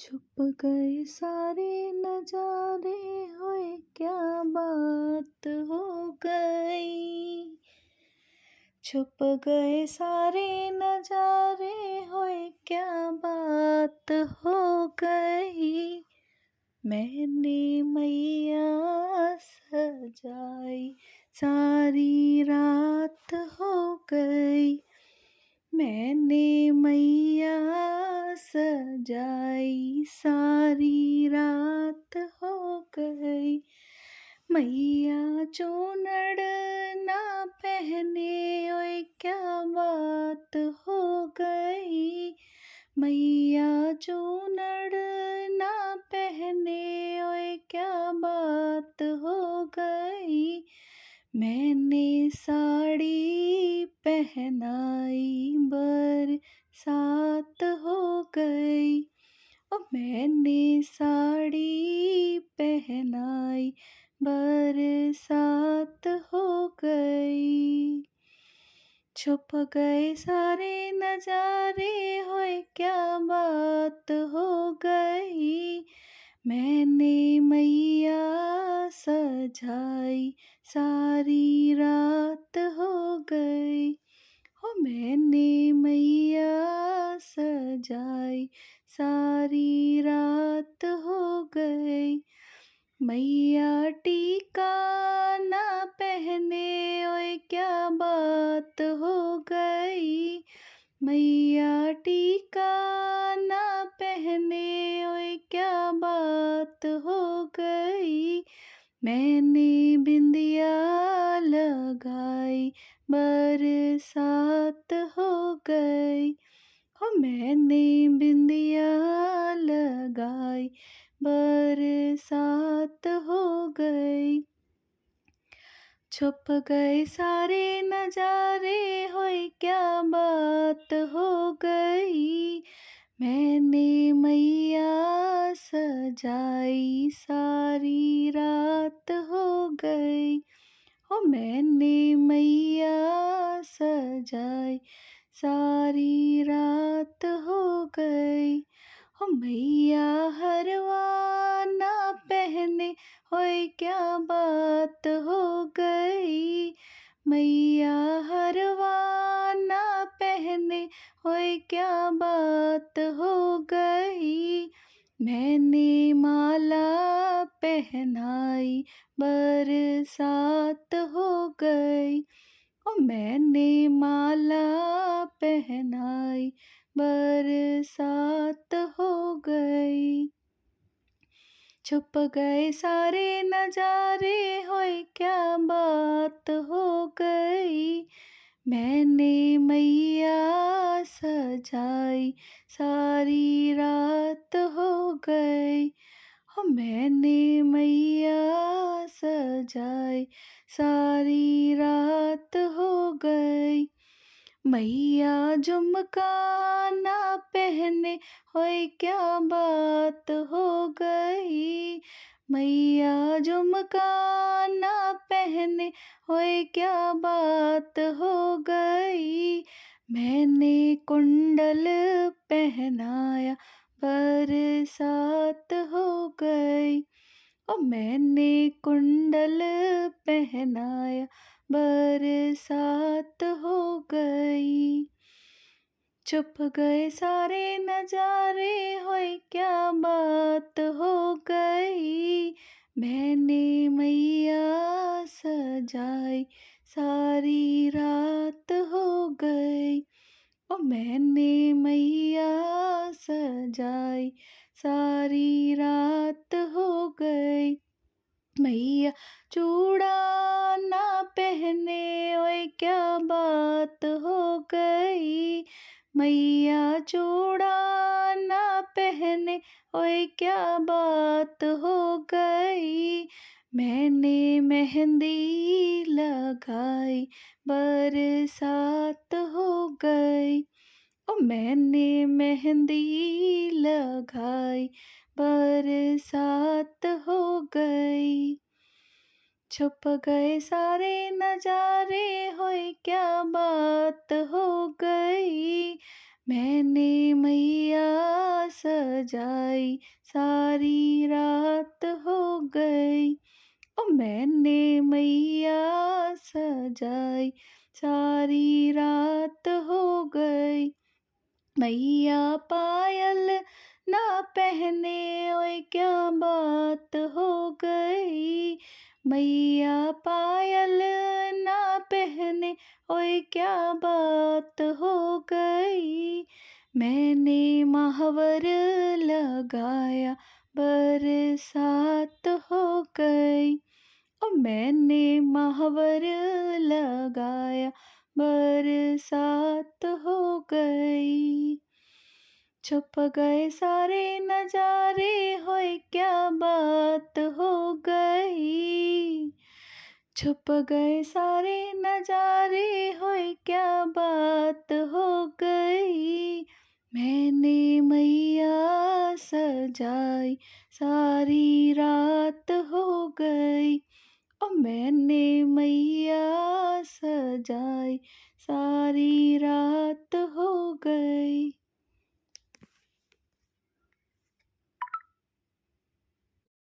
छुप गए सारे नजारे होए क्या बात हो गई। छुप गए सारे नजारे होए क्या बात हो गई। मैंने मैया सजाई सारी रात हो गई। मैंने मैया सजाई सारी रात हो गई। मैया चूनड़ ना पहने ओए क्या बात हो गई। मैया चूनड़ ना पहने ओए क्या बात हो गई। मैंने साड़ी पहनाई बरसात हो गई। ओ मैंने साड़ी पहनाई बरसात हो गई। छुप गए सारे नजारे होए क्या बात हो गई। मैंने मैया सजाई सारी रात हो गई। हो मैंने मैया सजाई सारी रात हो गई। मैया टीका ना पहने ओए क्या बात हो गई। मैया टीका ना पहने ओए क्या बात हो गई। मैंने बिंदिया लगाई बरसात हो गई। हो मैंने बिंदिया लगाई बरसात हो गई। छुप गए सारे नजारे होए क्या बात हो गई। मैंने मैया सजाई सारी रात हो गई। हो मैंने मैया सजाई सारी रात हो गई। हो मैया हरवा ना पहने होए क्या बात हो गई। मैया हरवा ना पहने होए क्या बात हो गई। मैंने माला पहनाई बरसात हो गई। ओ मैंने माला पहनाई बरसात हो गई। छुप गए सारे नजारे होए क्या बात हो गई। मैंने मैया सजाई सारी रात हो गई। हो मैंने मैया सजाई सारी रात हो गई। मैया झुमका ना पहने होए क्या बात हो गई। मैया झुमका ना पहने होए क्या बात हो गई। मैंने कुंडल पहनाया बरसात हो गई। ओ मैंने कुंडल पहनाया बरसात हो गई। छुप गए सारे नजारे होए क्या बात हो गई। मैंने मैया सजाई सारी रात हो गई। ओ मैंने मैया सजाई सारी रात हो गई। मैया चूड़ा ना पहने ओए क्या बात हो गई। मैया चूड़ा ना पहने ओए क्या बात हो गई। मैंने मेहंदी लगाई बरसात हो गई। ओ मैंने मेहंदी लगाई बरसात हो गई। छुप गए सारे नजारे होए क्या बात हो गई। मैंने मैया सजाई, सारी रात हो गई। ओ मैंने मैया सजाई, सारी रात हो गई। मैया पायल ना पहने, ओए क्या बात हो गई। मैया पायल ना पहने, ओए क्या बात हो गई। मैंने महावर लगाया, बरसात हो गई। ओ मैंने महावर लगाया, बरसात हो गई। छुप गए सारे नजारे, होए क्या बात हो गई। छुप गए सारे नजारे, होए क्या बात हो गई। मैंने मैया सजाई, सारी रात हो गई। ओ मैंने मैया सजाई, सारी रात हो गई।